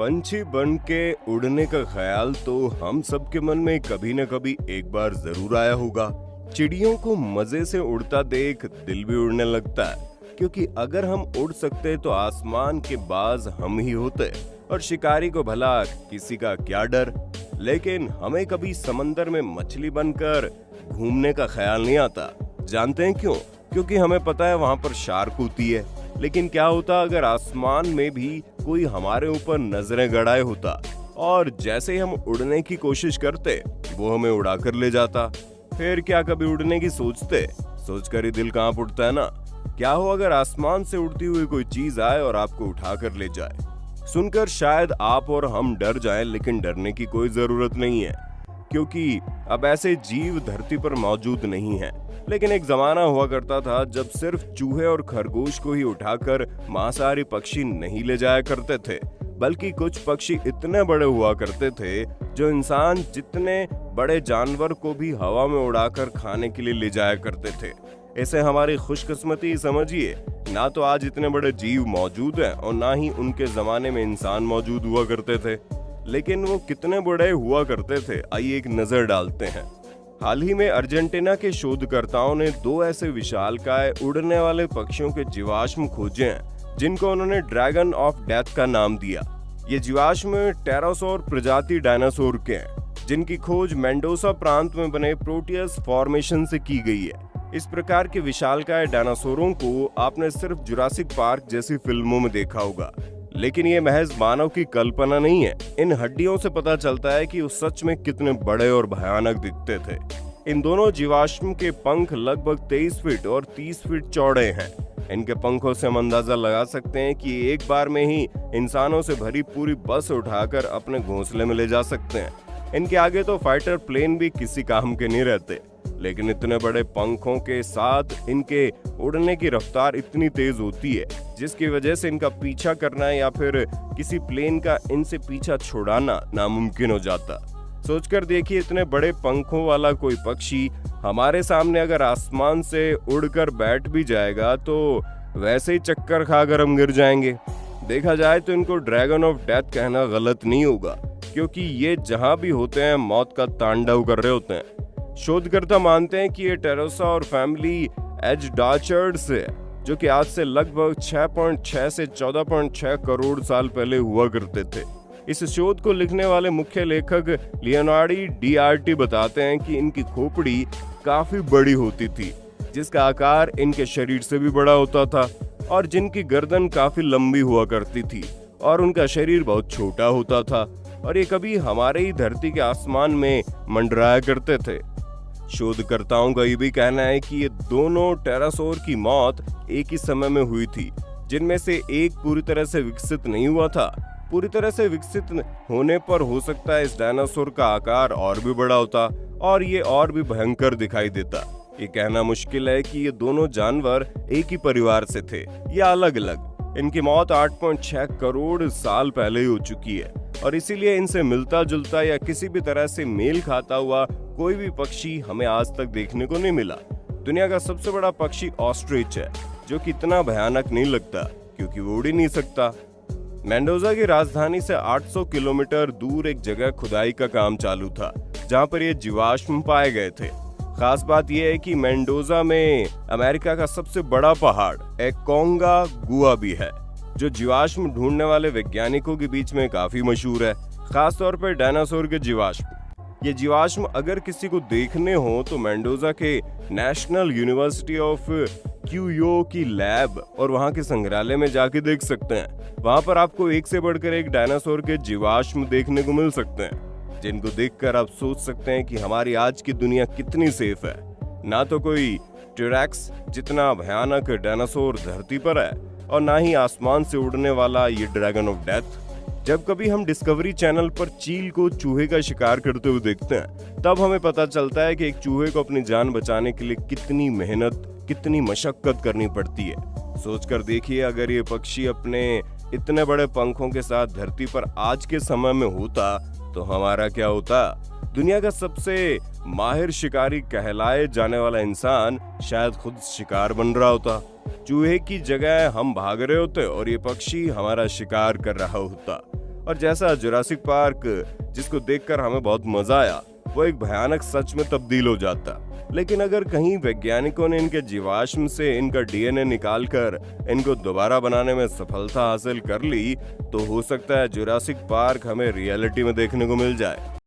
पंछी बन के उड़ने का ख्याल तो हम सबके मन में कभी न कभी एक बार जरूर आया होगा। चिड़ियों को मजे से उड़ता देख दिल भी उड़ने लगता है, क्योंकि अगर हम उड़ सकते तो आसमान के बाज हम ही होते और शिकारी को भला किसी का क्या डर। लेकिन हमें कभी समंदर में मछली बनकर घूमने का ख्याल नहीं आता। जानते हैं क्यों? क्योंकि हमें पता है वहां पर शार्क होती है। लेकिन क्या होता अगर आसमान में भी कोई हमारे ऊपर नजरें गड़ाए होता और जैसे ही हम उड़ने की कोशिश करते वो हमें उड़ा कर ले जाता? फिर क्या कभी उड़ने की सोचते? सोचकर ही दिल कांप उठता है ना। क्या हो अगर आसमान से उड़ती हुई कोई चीज आए और आपको उठा कर ले जाए? सुनकर शायद आप और हम डर जाएं, लेकिन डरने की कोई जरूरत नहीं है, क्योंकि अब ऐसे जीव धरती पर मौजूद नहीं हैं। लेकिन एक जमाना हुआ करता था जब सिर्फ चूहे और खरगोश को ही उठाकर मांसाहारी पक्षी नहीं ले जाया करते थे, बल्कि कुछ पक्षी इतने बड़े हुआ करते थे जो इंसान जितने बड़े जानवर को भी हवा में उड़ाकर खाने के लिए ले जाया करते थे। इसे हमारी खुशकिस्मती समझिए, ना तो आज इतने बड़े जीव मौजूद हैं और ना ही उनके जमाने में इंसान मौजूद हुआ करते थे। लेकिन वो कितने बड़े हुआ करते थे, आइए एक नजर डालते हैं। हाल ही में अर्जेंटीना के शोधकर्ताओं ने 2 ऐसे विशालकाय उड़ने वाले पक्षियों के जीवाश्म खोजे हैं, जिनको उन्होंने ड्रैगन ऑफ डेथ का नाम दिया। ये जीवाश्म टेरासौर प्रजाति डायनासोर के हैं, जिनकी खोज मेंडोजा प्रांत में बने प्रोटियस फॉर्मेशन से की गई है। इस प्रकार के विशालकाय डायनासोरों को आपने सिर्फ जुरासिक पार्क जैसी फिल्मों में देखा होगा, लेकिन ये महज मानव की कल्पना नहीं है। इन हड्डियों से पता चलता है कि वो सच में कितने बड़े और भयानक दिखते थे। इन दोनों जीवाश्म के पंख लगभग 23 फीट और 30 फीट चौड़े हैं। इनके पंखों से हम अंदाजा लगा सकते हैं कि एक बार में ही इंसानों से भरी पूरी बस उठाकर अपने घोंसले में ले जा सकते हैं। इनके आगे तो फाइटर प्लेन भी किसी काम के नहीं रहते, लेकिन इतने बड़े पंखों के साथ इनके उड़ने की रफ्तार इतनी तेज होती है, जिसकी वजह से इनका पीछा करना या फिर किसी प्लेन का इनसे पीछा छुड़ाना नामुमकिन हो जाता। सोचकर देखिए, इतने बड़े पंखों वाला कोई पक्षी हमारे सामने अगर आसमान से उड़कर बैठ भी जाएगा तो वैसे ही चक्कर खाकर हम गिर जाएंगे। देखा जाए तो इनको ड्रैगन ऑफ डेथ कहना गलत नहीं होगा, क्योंकि ये जहां भी होते हैं मौत का तांडव कर रहे होते हैं। शोधकर्ता मानते हैं कि ये टेरोसा और फैमिली एजडाचर्ड्स है, जो कि आज से लगभग 6.6 से 14.6 करोड़ साल पहले हुआ करते थे। इस शोध को लिखने वाले मुख्य लेखक लियोनार्डो डीआरटी बताते हैं कि इनकी खोपड़ी काफी बड़ी होती थी, जिसका आकार इनके शरीर से भी बड़ा होता था, और जिनकी गर्दन काफी लंबी हुआ करती थी और उनका शरीर बहुत छोटा होता था, और ये कभी हमारे ही धरती के आसमान में मंडराया करते थे। शोधकर्ताओं का ये भी कहना है कि ये दोनों टेरासौर की मौत एक ही समय में हुई थी, जिनमें से एक पूरी तरह से विकसित नहीं हुआ था। पूरी तरह से विकसित होने पर हो सकता है इस डायनासोर का आकार और भी बड़ा होता और ये और भी भयंकर दिखाई देता। ये कहना मुश्किल है कि ये दोनों जानवर एक ही परिवार से थे या अलग अलग। इनकी मौत 8.6 करोड़ साल पहले ही हो चुकी है, और इसीलिए इनसे मिलता जुलता या किसी भी तरह से मेल खाता हुआ कोई भी पक्षी हमें आज तक देखने को नहीं मिला। दुनिया का सबसे बड़ा पक्षी ऑस्ट्रिच है, जो कि इतना भयानक नहीं लगता क्योंकि वो उड़ ही नहीं सकता। मेंडोजा की राजधानी से 800 किलोमीटर दूर एक जगह खुदाई का काम चालू था, जहां पर ये जीवाश्म पाए गए थे। खास बात यह है कि मेंडोजा में अमेरिका का सबसे बड़ा पहाड़ एकोंकागुआ भी है, जो जीवाश्म ढूंढने वाले वैज्ञानिकों के बीच में काफी मशहूर है, खासतौर पर डायनासोर के जीवाश्म। ये जीवाश्म अगर किसी को देखने हो तो मेंडोजा के नेशनल यूनिवर्सिटी ऑफ क्यूयो की लैब और वहां के संग्रहालय में जाके देख सकते हैं। वहां पर आपको एक से बढ़कर एक डायनासोर के जीवाश्म देखने को मिल सकते हैं, जिनको देखकर आप सोच सकते हैं कि हमारी आज की दुनिया कितनी सेफ है। ना तो कोई टेरैक्स जितना भयानक डायनासोर धरती पर है, और ना ही आसमान से उड़ने वाला ये ड्रैगन ऑफ डेथ। जब कभी हम डिस्कवरी चैनल पर चील को चूहे का शिकार करते हुए देखते हैं, तब हमें पता चलता है कि एक चूहे को अपनी जान बचाने के लिए कितनी मेहनत, कितनी मशक्कत करनी पड़ती है। सोचकर देखिए, अगर ये पक्षी अपने इतने बड़े पंखों के साथ धरती पर आज के समय में होता तो हमारा क्या होता? दुनिया का सबसे माहिर शिकारी कहलाए जाने वाला इंसान शायद खुद शिकार बन रहा होता। चूहे की जगह हम भाग रहे होते और ये पक्षी हमारा शिकार कर रहा होता। और जैसा जुरासिक पार्क, जिसको देखकर हमें बहुत मजा आया, वो एक भयानक सच में तब्दील हो जाता। लेकिन अगर कहीं वैज्ञानिकों ने इनके जीवाश्म से इनका डीएनए निकालकर इनको दोबारा बनाने में सफलता हासिल कर ली, तो हो सकता है जुरासिक पार्क हमें रियलिटी में देखने को मिल जाए।